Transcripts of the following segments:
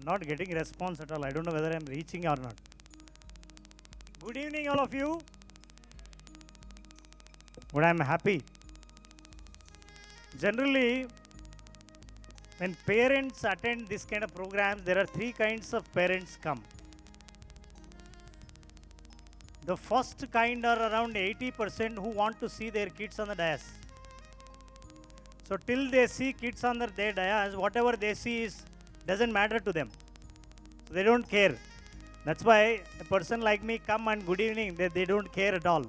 Not getting response at all. I don't know whether I'm reaching or not. Good evening, all of you. But I'm happy. Generally, when parents attend this kind of programs, there are three kinds of parents come. The first kind are around 80% who want to see their kids on the dais. So till they see kids on their dais, whatever they see is doesn't matter to them. So they don't care. That's why a person like me come and good evening, they don't care at all.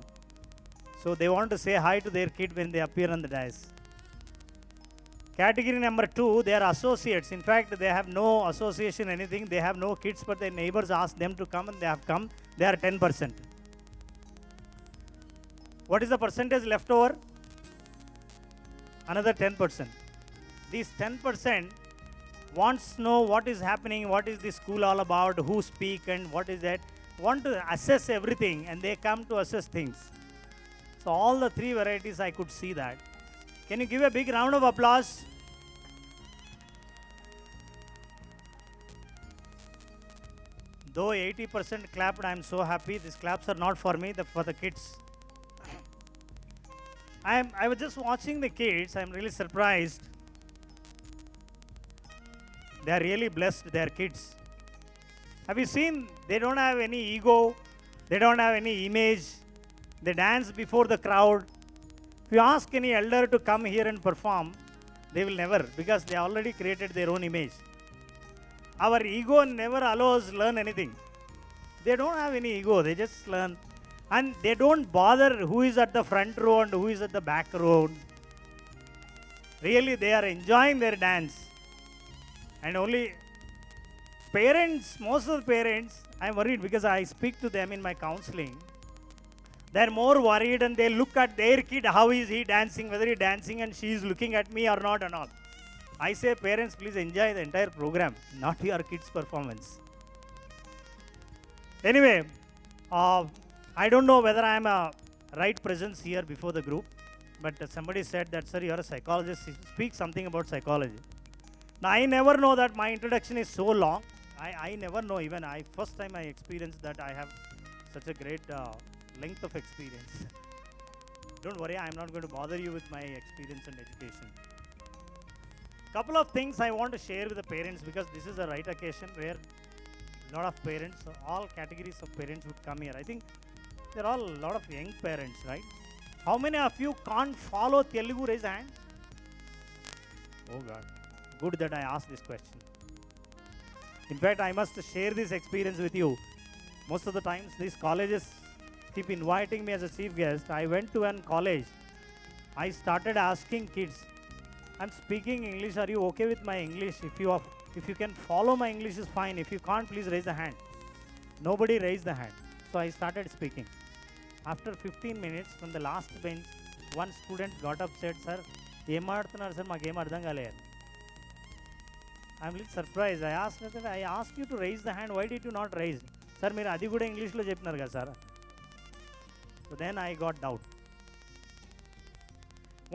So they want to say hi to their kid when they appear on the dais. Category number 2, they are associates. In fact, they have no association, anything. They have no kids, but their neighbors ask them to come and they have come. They are 10%. What is the percentage left over? Another 10%. These 10% wants to know what is happening, what is the school all about, who speak and what is that. Want to assess everything and they come to assess things. So all the three varieties I could see that. Can you give a big round of applause? Though 80% clapped, I am so happy. These claps are not for me, for the kids. I was just watching the kids. I'm really surprised. They are really blessed. They are kids. Have you seen? They don't have any ego. They don't have any image. They dance before the crowd. If you ask any elder to come here and perform, they will never, because they already created their own image. Our ego never allows learn anything. They don't have any ego. They just learn. And they don't bother who is at the front row and who is at the back row. Really, they are enjoying their dance. And only parents, most of the parents, I'm worried because I speak to them in my counseling. They're more worried and they look at their kid, how is he dancing, whether he's dancing and she is looking at me or not and all. I say, parents, please enjoy the entire program, not your kid's performance. Anyway, I don't know whether I'm a right presence here before the group, but somebody said that, sir, you're a psychologist, speak something about psychology. Now, I never know that my introduction is so long. I never know, even first time I experienced that I have such a great length of experience. Don't worry, I'm not going to bother you with my experience and education. Couple of things I want to share with the parents, because this is the right occasion where a lot of parents, all categories of parents would come here. I think there are a lot of young parents, right? How many of you can't follow Telugu? Raise a hand. Oh God, good that I asked this question. In fact, I must share this experience with you. Most of the times these colleges keep inviting me as a chief guest. I went to an college. I started asking kids, I'm speaking English, are you okay with my English? If you can follow my English is fine. If you can't, please raise the hand. Nobody raised the hand. So I started speaking. After 15 minutes from the last bench, one student got up, said, sir, em aaduthunaru sir, maaku em ardham kaledu. I'm a little surprised. I asked you to raise the hand. Why did you not raise? Sir, మీరు అది కూడా ఇంగ్లీష్లో చెప్పినారు కదా sir. So then I got doubt.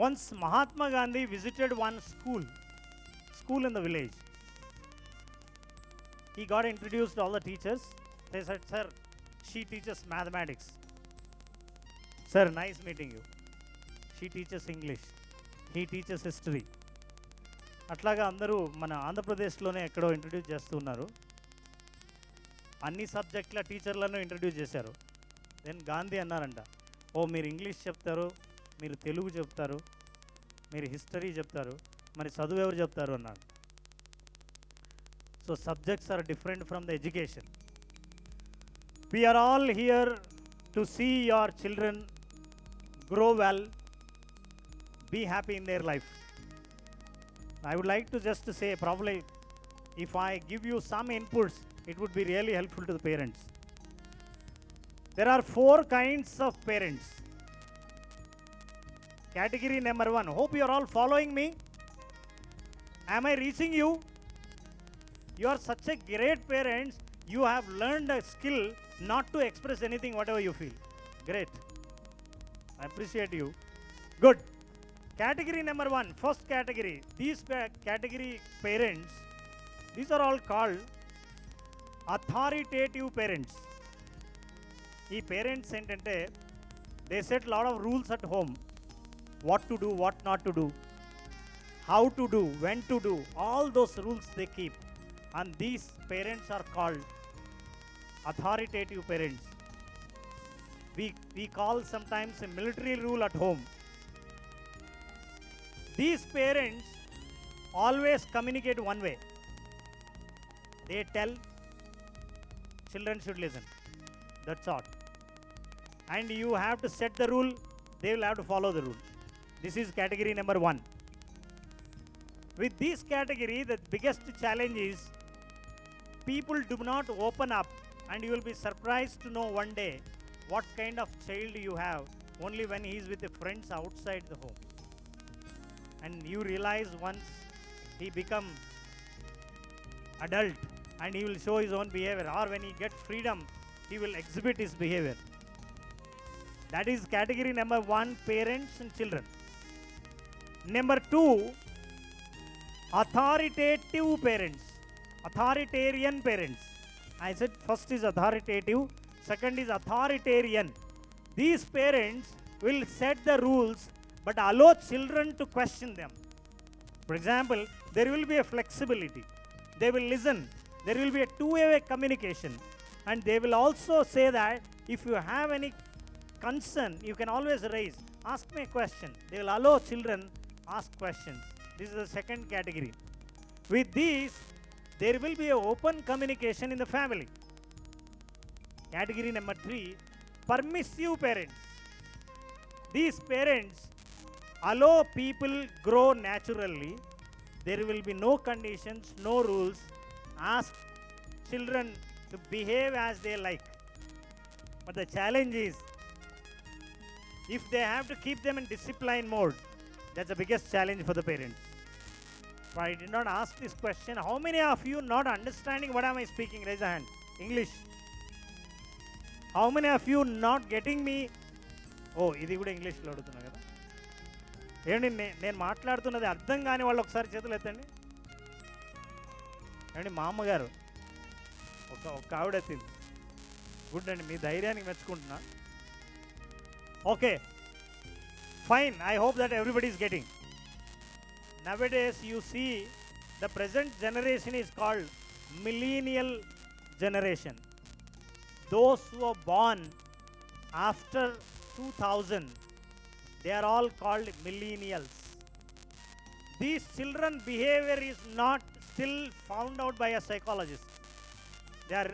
Once Mahatma Gandhi visited one school in the village. He got introduced to all the teachers. They said, sir, she teaches mathematics. Sir, nice meeting you. She teaches English. He teaches history. అట్లాగా అందరూ మన ఆంధ్రప్రదేశ్లోనే ఎక్కడో introduce చేస్తూ ఉన్నారు. అన్ని సబ్జెక్టుల టీచర్లను introduce చేశారు. Then Gandhi అన్నారంట, ఓ మీరు ఇంగ్లీష్ చెప్తారు, మీరు తెలుగు చెప్తారు, మీరు హిస్టరీ చెప్తారు, మరి చదువు ఎవరు చెప్తారు అన్నాడు. So subjects are different from the education. We are all here to see your children grow well, be happy in their life. I would like to just say, probably if I give you some inputs, it would be really helpful to the parents. There are 4 kinds of parents. Category number 1. Hope you are all following me. Am I reaching you? You are such a great parents. You have learned a skill not to express anything, whatever you feel. Great. I appreciate you. Good. Category number 1, first category. These category parents, these are all called authoritative parents. ఈ parents ఏంటంటే they set lot of rules at home, what to do, what not to do, how to do, when to do, all those rules they keep. And these parents are called authoritative parents. We call sometimes a military rule at home. These parents always communicate one way. They tell, children should listen. That's all. And you have to set the rule, they will have to follow the rule. This is category number 1. With this category, the biggest challenge is people do not open up, and you will be surprised to know one day what kind of child you have only when he is with the friends outside the home. And you realize once he become adult and he will show his own behavior, or when he gets freedom, he will exhibit his behavior. That is category number 1, parents and children. Number 2, authoritative parents, authoritarian parents. I said first is authoritative, second is authoritarian. These parents will set the rules but allow children to question them. For example, there will be a flexibility. They will listen. There will be a two-way communication. And they will also say that if you have any concern, you can always raise. Ask me a question. They will allow children ask questions. This is the second category. With these, there will be an open communication in the family. Category number 3, permissive parents. These parents allow people grow naturally. There will be no conditions, no rules. Ask children to behave as they like. But the challenge is, if they have to keep them in discipline mode, that's the biggest challenge for the parents. But I did not ask this question. How many of you not understanding what am I speaking? Raise a hand. English. How many of you not getting me? Oh, ఇది కూడా ఇంగ్లీష్లో అడుగుతున్నా కదా. ఏమండి నేను మాట్లాడుతున్నది అర్థం కాని వాళ్ళు ఒకసారి చేతులు ఎత్తండి. ఏమండి మా అమ్మగారు ఒక ఆవిడ ఎత్తింది. గుడ్ అండి, మీ ధైర్యానికి మెచ్చుకుంటున్నా. Okay, fine. I hope that everybody is getting. Nowadays you see the present generation is called millennial generation. Those who are born after 2000, they are all called millennials. These children behavior is not still found out by a psychologist. They are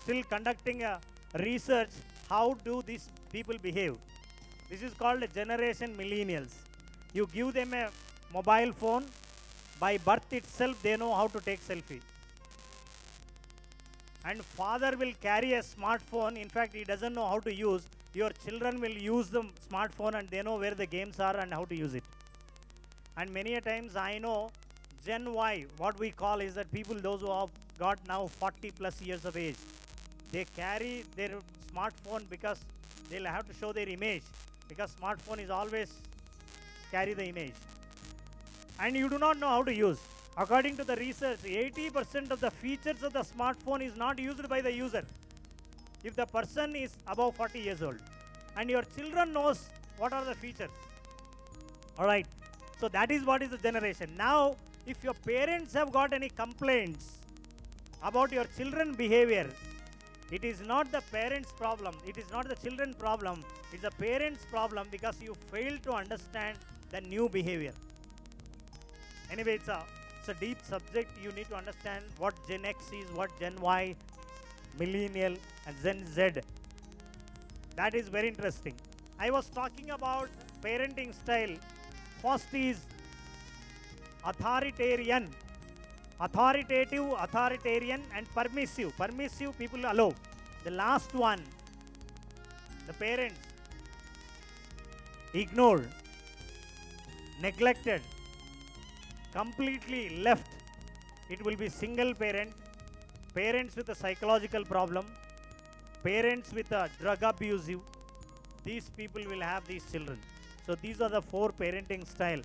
still conducting a research, how do these people behave. This is called a generation millennials. You give them a mobile phone, by birth itself they know how to take selfie. And father will carry a smartphone, in fact he doesn't know how to use. Your children will use the smartphone and they know where the games are and how to use it. And many a times I know Gen Y, what we call is that people, those who have got now 40 plus years of age, they carry their smartphone because they'll have to show their image, because smartphone is always carry the image. And you do not know how to use. According to the research, 80% of the features of the smartphone is not used by the user. If the person is above 40 years old, and your children knows what are the features. Alright, so that is what is the generation. Now, if your parents have got any complaints about your children behavior, it is not the parents' problem, it is not the children's problem, it's the parents' problem, because you fail to understand the new behavior. Anyway, it's a deep subject. You need to understand what Gen X is, what Gen Y, millennial and Gen Z. That is very interesting. I was talking about parenting style. First is authoritarian, authoritative, authoritarian and permissive. Permissive people allow. The last one, the parents ignored, neglected, completely left. It will be single parent, parents with a psychological problem, parents with a drug abusive. These people will have these children. So these are the 4 parenting style.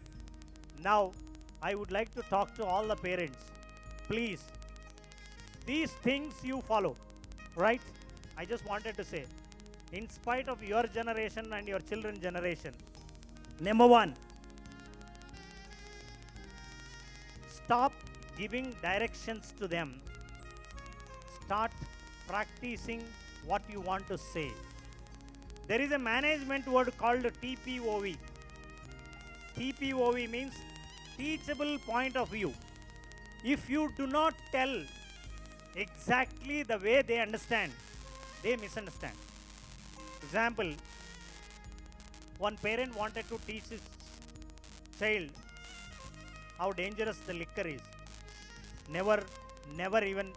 Now I would like to talk to all the parents. Please these things you follow, right? I just wanted to say, in spite of your generation and your children's generation, number one, stop giving directions to them. Start practicing what you want to say. There is a management word called TPOV. TPOV means teachable point of view. If you do not tell exactly the way they understand, they misunderstand. Example, one parent wanted to teach his child how dangerous the liquor is. Never even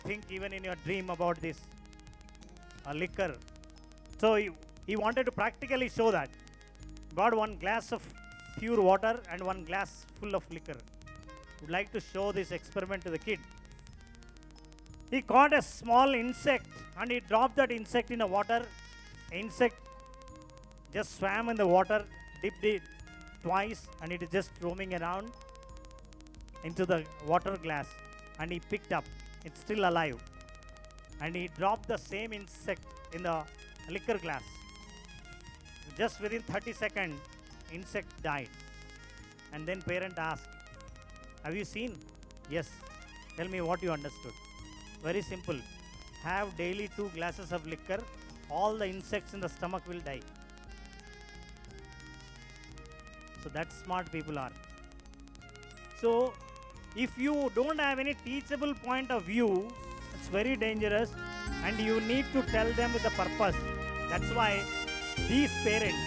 think even in your dream about this liquor. So he wanted to practically show that. Got one glass of pure water and one glass full of liquor. Would like to show this experiment to the kid. He caught a small insect and he dropped that insect in the water. Insect just swam in the water, dipped it twice, and it is just roaming around into the water glass. And he picked up. It's still alive. And he dropped the same insect in the liquor glass. Just within 30 seconds, insect died. And then parent asked, have you seen? Yes. Tell me what you understood. Very simple. Have daily 2 glasses of liquor. All the insects in the stomach will die. So that's smart people are. So if you don't have any teachable point of view, it's very dangerous and you need to tell them with a purpose. That's why these parents,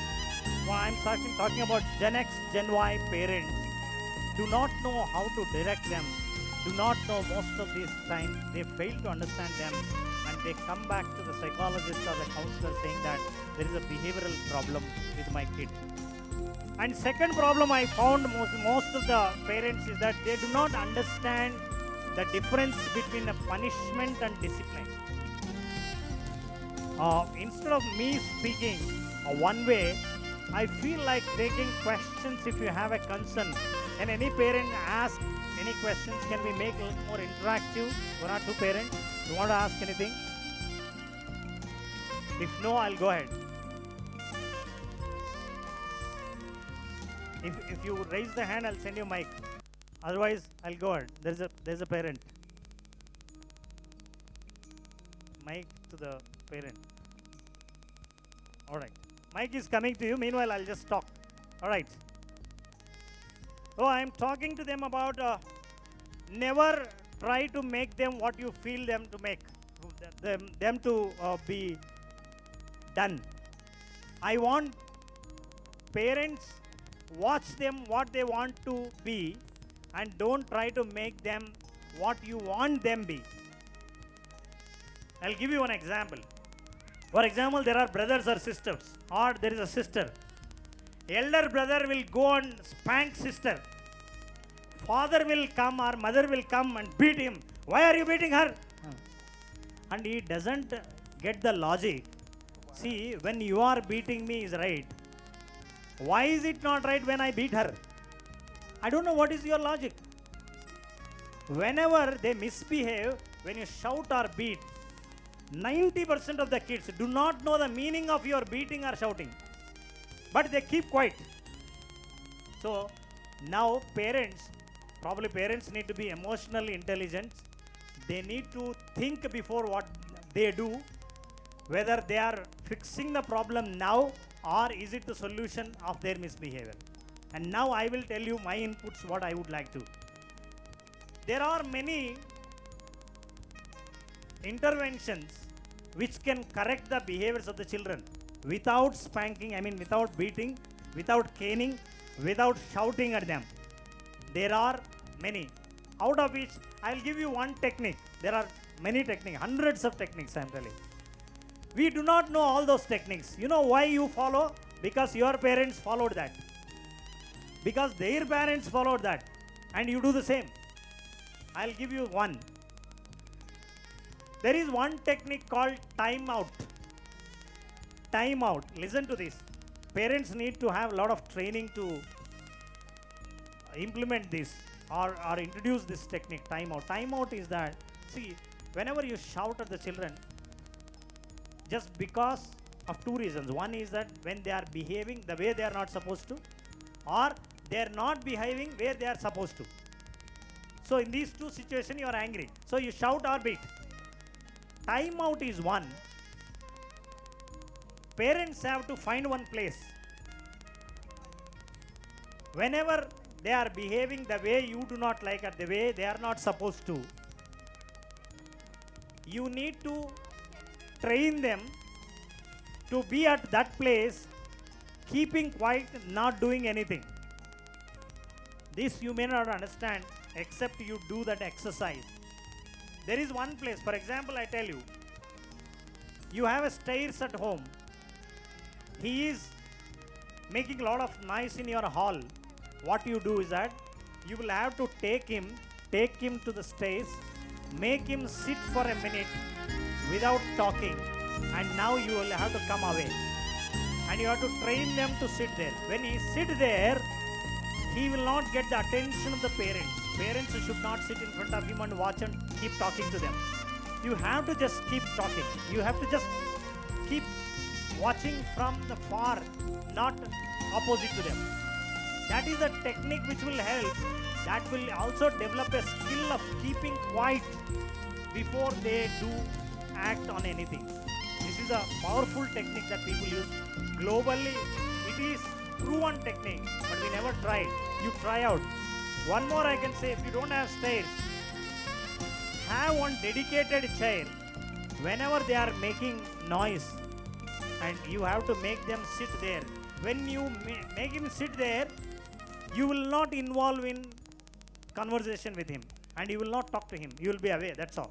well, I'm talking about Gen X, Gen Y parents, do not know how to direct them, do not know most of these time, they fail to understand them and they come back to the psychologist or the counselor saying that there is a behavioral problem with my kid. And second problem I found most of the parents is that they do not understand the difference between a punishment and discipline. Instead of me speaking one way, I feel like taking questions if you have a concern. And any parent ask any questions, can we make a little more interactive? 1 or 2 parents, you want to ask anything? If no, I'll go ahead. If you raise the hand, I'll send you mic. Otherwise, I'll go ahead. There's a parent. Mic to the parent. All right. Mic is coming to you. Meanwhile, I'll just talk. All right. Oh, I'm talking to them about never try to make them what you feel them to make, them to be done. I want parents, watch them what they want to be and don't try to make them what you want them be. I'll give you an example. For example, there are brothers or sisters, or there is a sister. Elder brother will go and spank sister. Father will come or mother will come and beat him. Why are you beating her? And he doesn't get the logic. See, when you are beating me is right. Why is it not right when I beat her? I don't know what is your logic. Whenever they misbehave, when you shout or beat, 90% of the kids do not know the meaning of your beating or shouting. But they keep quiet. So now parents need to be emotionally intelligent. They need to think before what they do, whether they are fixing the problem now or is it the solution of their misbehavior. And now I will tell you my inputs, what I would like to. There are many interventions which can correct the behaviors of the children without spanking, without beating, without caning, without shouting at them. There are many, out of which I'll give you one technique. There are many techniques, hundreds of techniques I'm telling. We do not know all those techniques. You know why you follow? Because your parents followed that. Because their parents followed that. And you do the same. I'll give you one. There is one technique called time out. Time out. Listen to this. Parents need to have a lot of training to implement this or introduce this technique, time out. Time out is that See, whenever you shout at the children, just because of two reasons. One is that when they are behaving the way they are not supposed to, or they are not behaving where they are supposed to. So in these two situations you are angry. So you shout or beat. Time out is one. Parents have to find one place. Whenever they are behaving the way you do not like or the way they are not supposed to, you need to train them to be at that place, keeping quiet, not doing anything. This you may not understand except you do that exercise. There is one place, for example, I tell you, you have a stairs at home. He is making a lot of noise in your hall. What you do is that you will have to take him to the stairs, make him sit for a minute without talking, and now you will have to come away. And you have to train them to sit there. When he sit there, he will not get the attention of the parents. Parents should not sit in front of him and watch and keep talking to them. You have to just keep talking. You have to just keep watching from the far, not opposite to them. That is a technique which will help. That will also develop a skill of keeping quiet before they do act on anything. This is a powerful technique that people use. Globally, it is proven technique, but we never tried. You try out. One more I can say, if you don't have stairs, have one dedicated chair. Whenever they are making noise, and you have to make them sit there. When you make him sit there, you will not involve in conversation with him, and you will not talk to him. You will be away, that's all.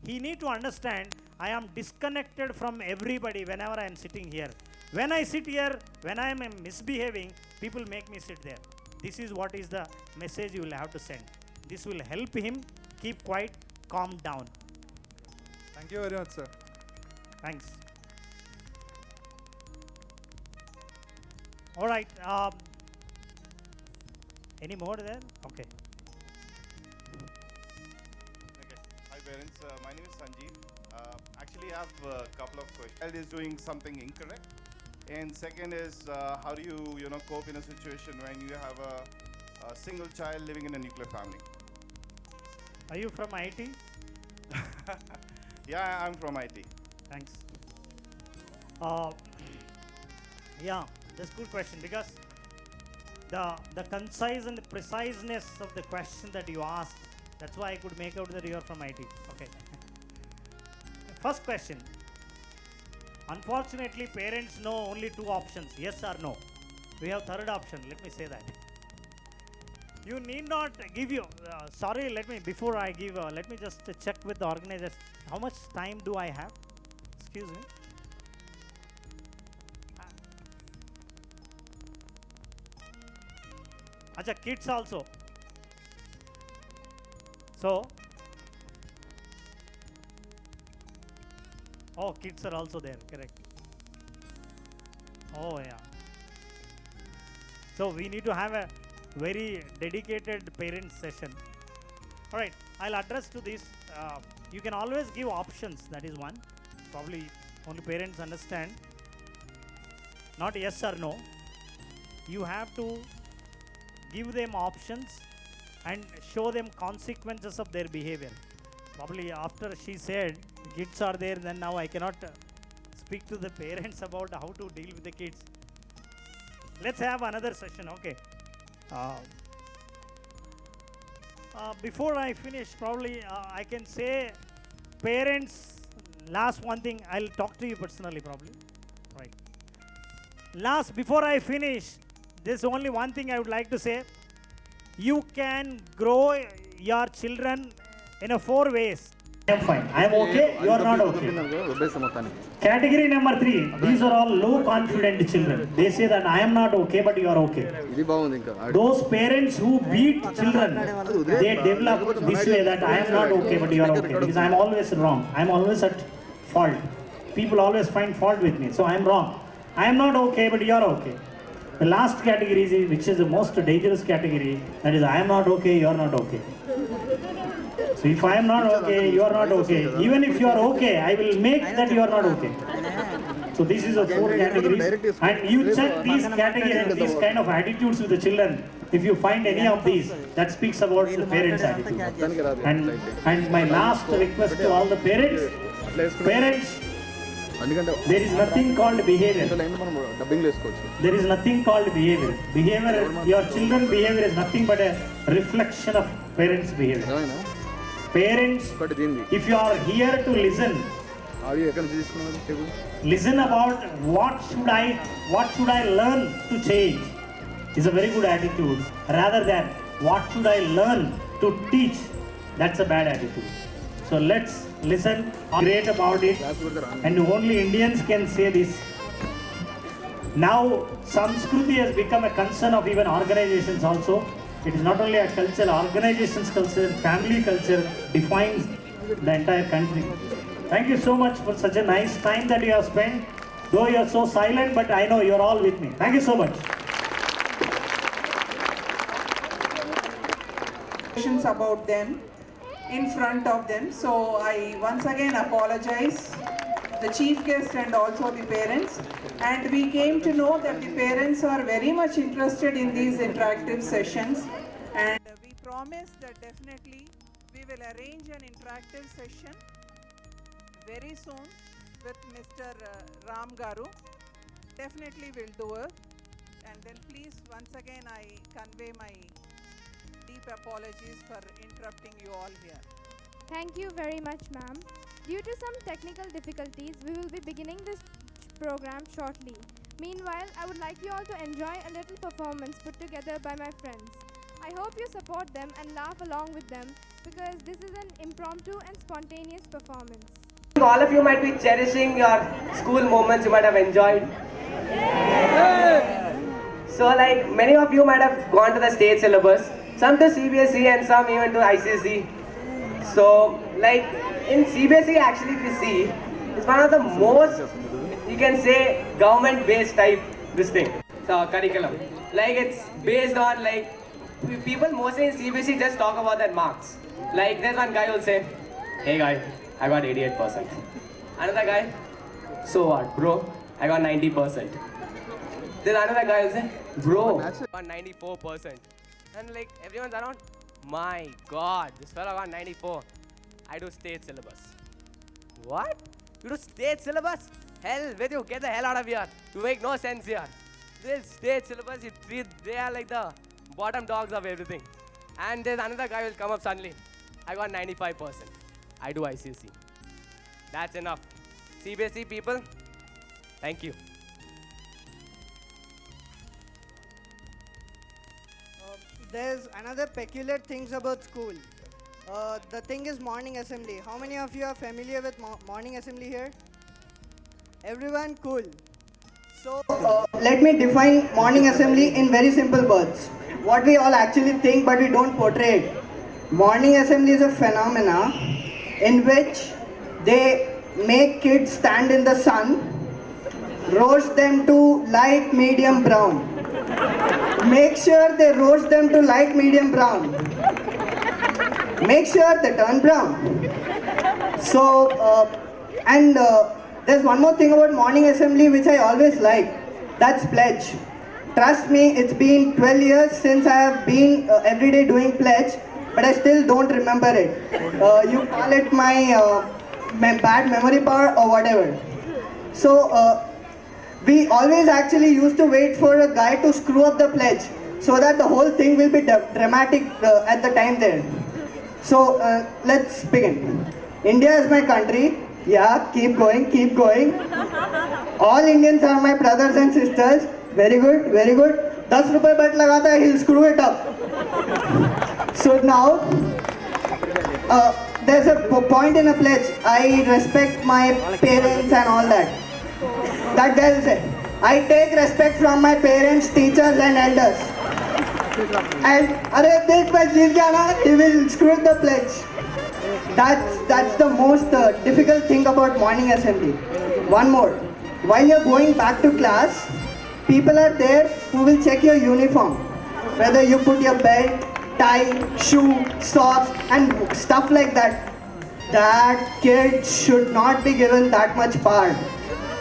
He need to understand, I am disconnected from everybody whenever I am sitting here. When I sit here, when I am misbehaving, people make me sit there. This is what is the message you will have to send. This will help him keep quiet, calm down. Thank you very much, sir. Thanks. All right. Any more there? Okay. Okay. Hi parents, my name is Sanjeev. Actually, I have a couple of questions. Child is doing something incorrect, and second is how do you cope in a situation when you have a single child living in a nuclear family? Are you from IT? Yeah, I'm from IT. Thanks. Yeah, that's a good question, because the concise and the preciseness of the question that you asked, that's why I could make out that you are from IT. Okay. First question. Unfortunately, parents know only two options, yes or no. We have third option, let me say that. You need not give you, sorry, before I give, let me just check with the organizers. How much time do I have? Excuse me. Acha, kids also. So, oh, kids are also there, correct. Oh, yeah. So, we need to have a very dedicated parent session. All right, I'll address to this. You can always give options, that is one. Probably only parents understand. Not yes or no. You have to give them options and show them consequences of their behavior. Probably after she said kids are there, then now I cannot speak to the parents about how to deal with the kids. Let's have another session, okay. Before I finish, probably I can say, parents, last one thing, I'll talk to you personally probably. Right. Last, before I finish, there's only one thing I would like to say. You can grow your children in a 4 ways. I am fine. I am okay. You are not okay. Category number 3. These are all low confident children. They say that I am not okay, but you are okay. Those parents who beat children, they develop this way that I am not okay, but you are okay. Because I am always wrong. I am always at fault. People always find fault with me. So I am wrong. I am not okay, but you are okay. The last category is, which is the most dangerous category, that is I am not okay, you are not okay. So if I am not okay, you are not okay. Even if you are okay, I will make that you are not okay. So this is a 4 categories, and you check these categories, these kind of attitudes with the children. If you find any of these, that speaks about the parents' attitude. And my last request to all the parents, there is nothing called behavior. There is nothing called behavior. Your children's behavior is nothing but a reflection of parents' behavior. Parents, if you are here to listen about what should I learn to change, is a very good attitude, rather than what should I learn to teach. That's a bad attitude. So let's listen, great about it, and only Indians can say this. Now Samskruti has become a concern of even organizations also. It is not only a culture, organizations culture, family culture defines the entire country. Thank you so much for such a nice time that you have spent. Though you are so silent, but I know you are all with me. Thank you so much. About them in front of them. So I once again apologize the chief guest and also the parents, and we came to know that the parents are very much interested in these interactive sessions, and we promise that definitely we will arrange an interactive session very soon with Mr. Ram Garu. Definitely will do it, and then please once again I convey my deep apologies for interrupting you all here. Thank you very much, ma'am. Due to some technical difficulties, we will be beginning this program shortly. Meanwhile, I would like you all to enjoy a little performance put together by my friends. I hope you support them and laugh along with them, because this is an impromptu and spontaneous performance. All of you might be cherishing your school moments you might have enjoyed. So like many of you might have gone to the state syllabus, some to CBSE and some even to ICSE. So like in CBSE actually if you see, it's one of the most, you can say, government based type this thing. So curriculum. Like it's based on like, people mostly in CBSE just talk about their marks. Like there's one guy who'll say, hey guy, I got 88%. Another guy, so what bro, I got 90%. There's another guy who'll say, bro, I got 94%. And like everyone's around, my god, this fellow got 94. I do state syllabus. What? You do state syllabus? Hell with you, get the hell out of here. You make no sense here. This state syllabus, they are like the bottom dogs of everything. And there's another guy who will come up suddenly. I got 95%. I do ICSE. That's enough. CBSE people, thank you. There's another peculiar things about school. The thing is morning assembly. How many of you are familiar with morning assembly here? Everyone cool. So let me define morning assembly in very simple words. What we all actually think but we don't portray it. Morning assembly is a phenomena in which they make kids stand in the sun, roast them to light medium brown. Make sure they roast them to light medium brown. Make sure they turn brown. So, there's one more thing about morning assembly which I always like. That's pledge. Trust me, it's been 12 years since I have been every day doing pledge, but I still don't remember it. You call it my bad memory power or whatever. So, we always actually used to wait for a guy to screw up the pledge so that the whole thing will be dramatic at the time there. So let's begin. India is my country. Yeah, keep going, keep going. All Indians are my brothers and sisters. Very good, very good. 10 rupees bet lagata hai, he'll screw it up. So now, there's a point in a pledge. I respect my parents and all that. That guy will say, I take respect from my parents, teachers and elders. And he will screw the pledge. That's the most difficult thing about morning assembly. One more. While you're going back to class, people are there who will check your uniform. Whether you put your belt, tie, shoe, socks, and stuff like that. That kid should not be given that much power.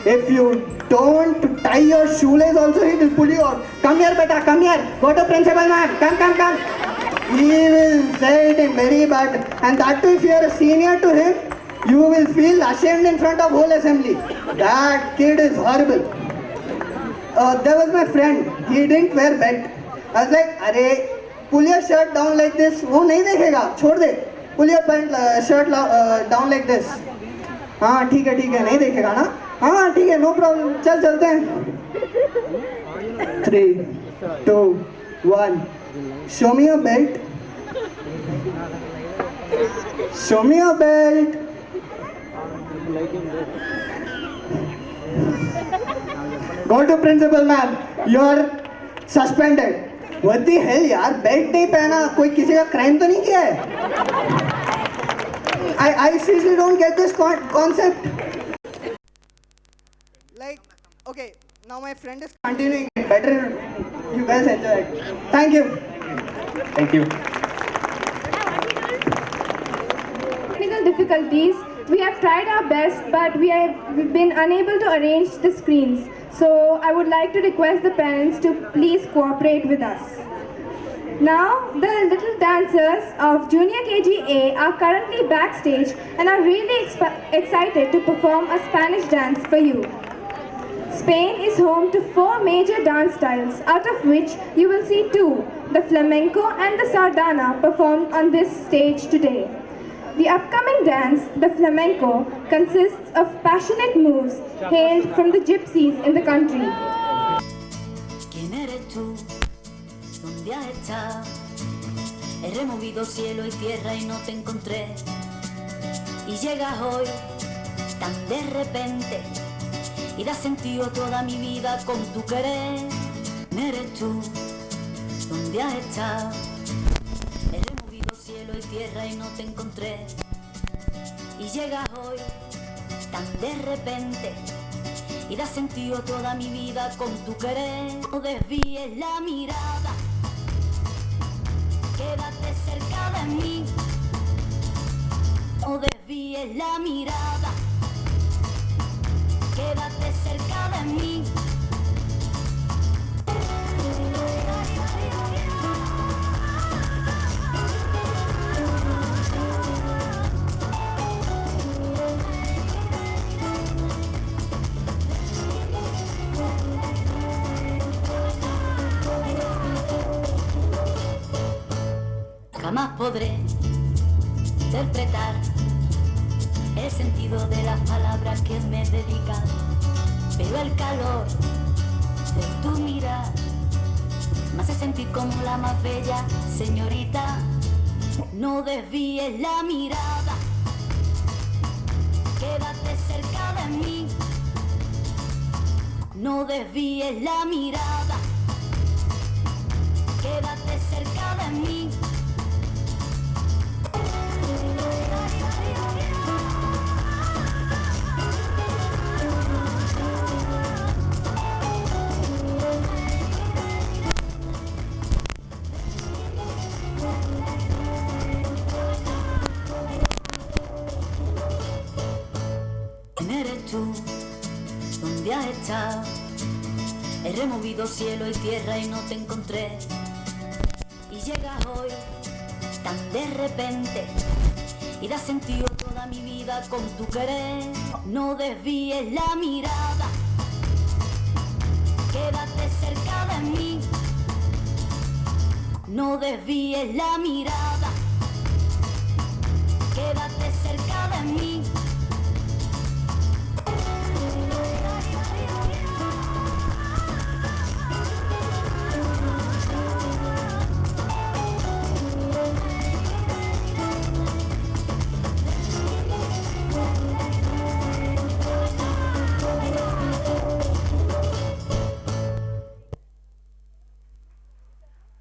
If you don't tie your shoelace also, he will pull you out. Come here, beta, come here. Go to principal ma'am. Come. He will say it in very bad. And that too, if you are a senior to him, you will feel ashamed in front of whole assembly. That kid is horrible. There was my friend. He didn't wear belt. I was like, अरे, pull your shirt down like this. वो नहीं देखेगा. छोड़ दे. Pull your shirt down like this. हाँ ठीक है नहीं देखेगा ना. हाँ ठीक है, no problem. चल चलते हैं. 3, 2, 1. Show me your belt. Show me your belt. Go to principal ma'am. You're suspended. What the hell यार, बेल्ट नहीं पहना, कोई किसी का क्राइम तो नहीं किया है? I seriously don't get this concept. Like, okay, now my friend is continuing. Better you guys enjoy it. Thank you. Thank you. Technical difficulties. We have tried our best, but we've been unable to arrange the screens. So I would like to request the parents to please cooperate with us. Now, the little dancers of Junior KGA are currently backstage and are really excited to perform a Spanish dance for you. Spain is home to 4 major dance styles, out of which you will see 2, the flamenco and the sardana, performed on this stage today. The upcoming dance, the flamenco, consists of passionate moves hailed from the gypsies in the country. ¿Quién eres tú? ¿Dónde has estado? He removido cielo y tierra y no te encontré. Y llegas hoy tan de repente y das sentido a toda mi vida con tu querer. ¿Quién eres tú? ¿Dónde has estado? He removido cielo y tierra y no te encontré. Y llegas hoy tan de repente y das sentido a toda mi vida con tu querer. No desvíes la mirada, quédate cerca de mí. No desvíes la mirada, quédate cerca de mí. Jamás podré interpretar el sentido de las palabras que me dedicas, pero el calor de tu mirar me hace sentir como la más bella señorita. No desvíes la mirada, quédate cerca de mí. No desvíes la mirada, quédate cerca de mí. ¿Quién eres tú? ¿Dónde has estado? He removido cielo y tierra y no te encontré. Y llegas hoy tan de repente y das sentido a toda mi vida con tu querer. No desvíes la mirada, quédate cerca de mí. No desvíes la mirada, quédate cerca de mí.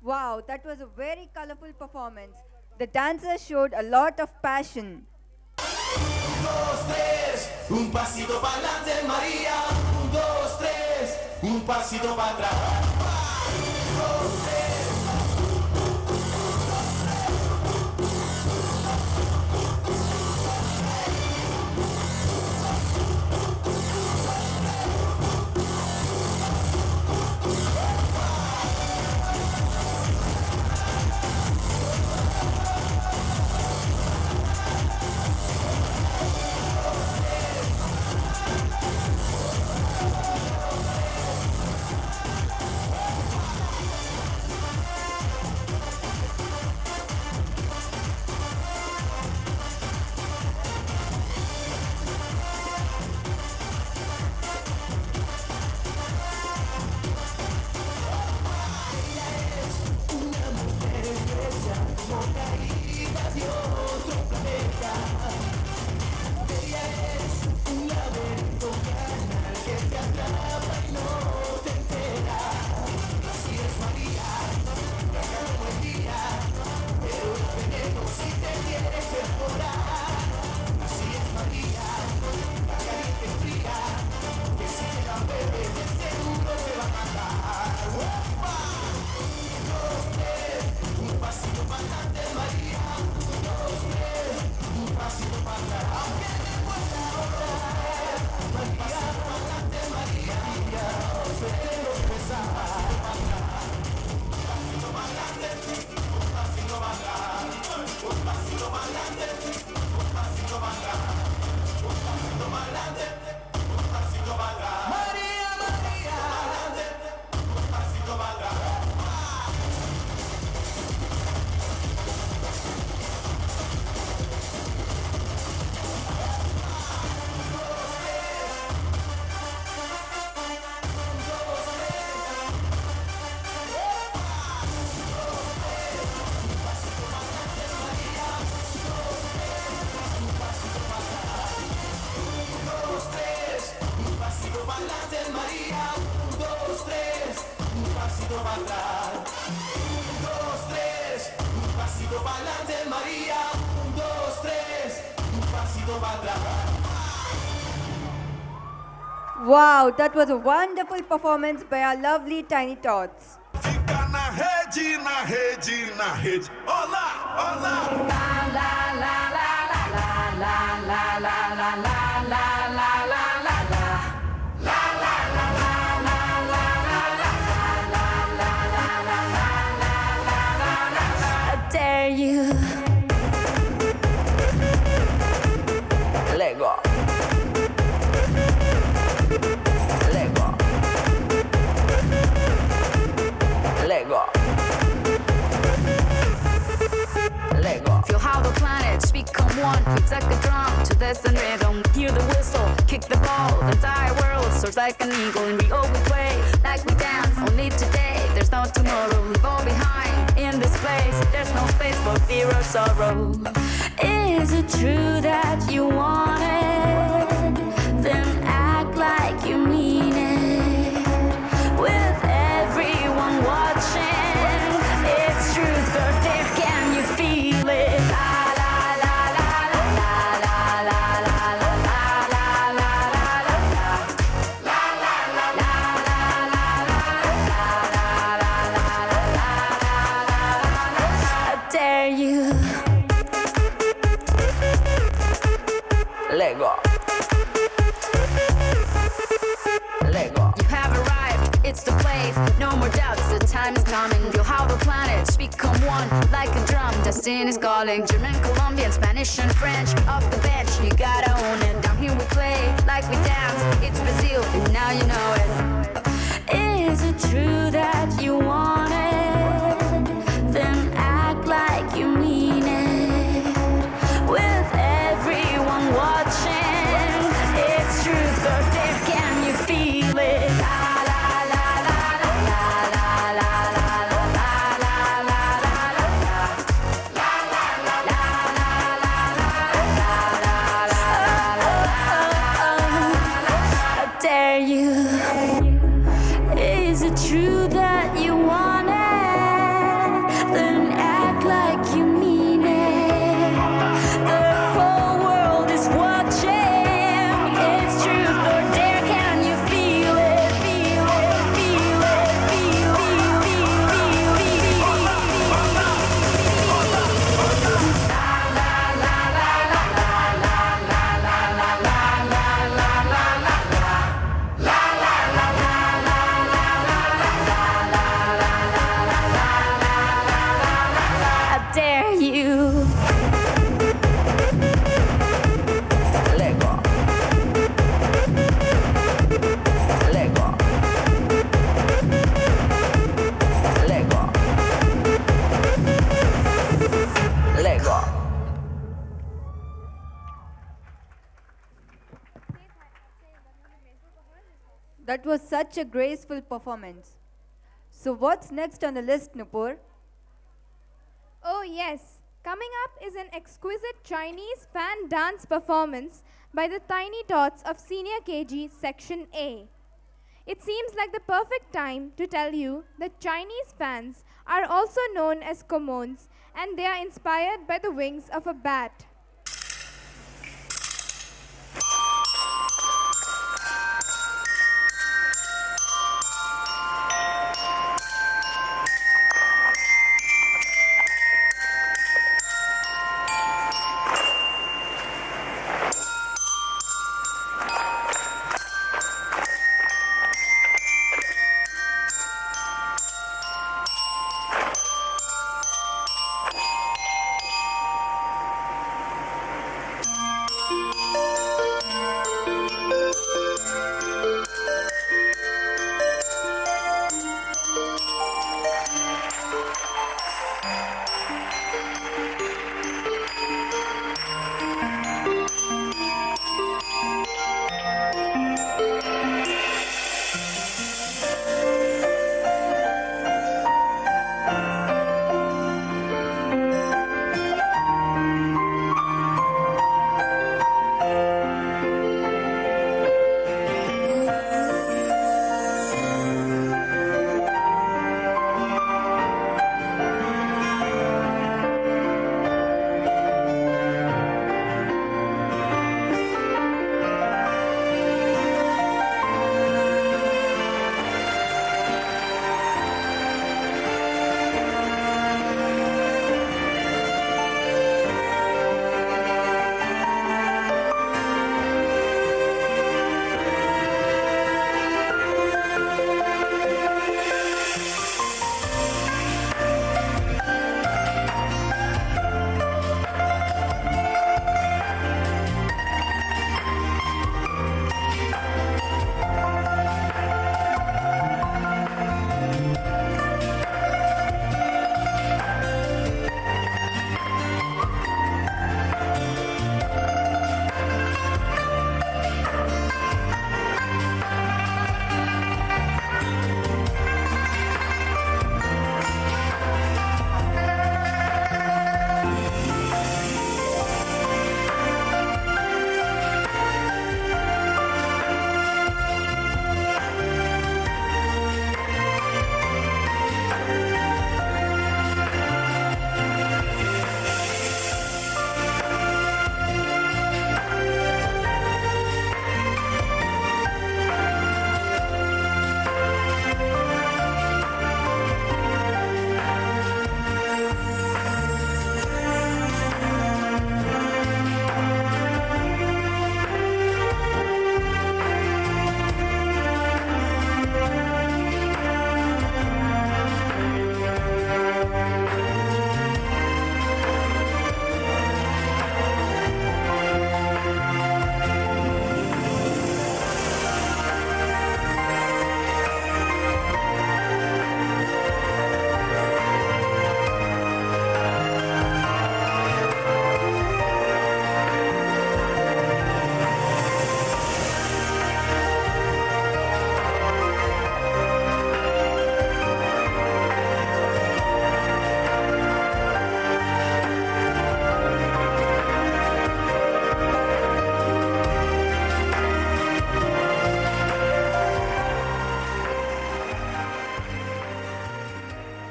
Wow, that was a very colorful performance. The dancers showed a lot of passion. Dos, tres, un pasito para adelante, María. Un, dos, tres, un pasito para atrás. Dos, tres. para atrás. Wow, that was a wonderful performance by our lovely Tiny Tots. Fica na rede, na rede, na rede. Olá, olá. La la la la la la la la la la la la la la la. La la la la la la la la la la la la la. I dare you. Lego. Lego. Lego. Lego. Feel how the planets become one. It's like a drum to this and rhythm. Hear the whistle, kick the ball. The entire world soars like an eagle. And we all play like we dance. Only today, there's no tomorrow. We fall behind in this place. There's no space for fear or sorrow. Is it true that you want it? Then act like you mean it. With everyone watching, it's truth or dare. Can you feel it? La la la la la la la la la la la la la la la. I dare you. Lego. Lego. You have arrived, it's the place. No more doubts, the time is coming. Feel how the planets become one. Like a drum, destiny is calling. German, Colombian, Spanish and French. Off the bench, you gotta own it. Down here we play, like we dance. It's Brazil, and now you know it. Is it true that you want it? Then act like you mean it. With everyone watching, it's truth or dare. Can you feel it? La la la la la la la la la la la la la la. I dare you. Is it true that you want it? Then act like you mean it. The whole world is watching. It's truth or dare. Can you feel it? Feel it? Feel it? Feel I dare you. Lego. Lego. Lego. Lego. That was such a graceful performance. So what's next on the list, Nupur? Oh, yes. Coming up is an exquisite Chinese fan dance performance by the Tiny Tots of Senior KG Section A. It seems like the perfect time to tell you that Chinese fans are also known as Commons, and they are inspired by the wings of a bat.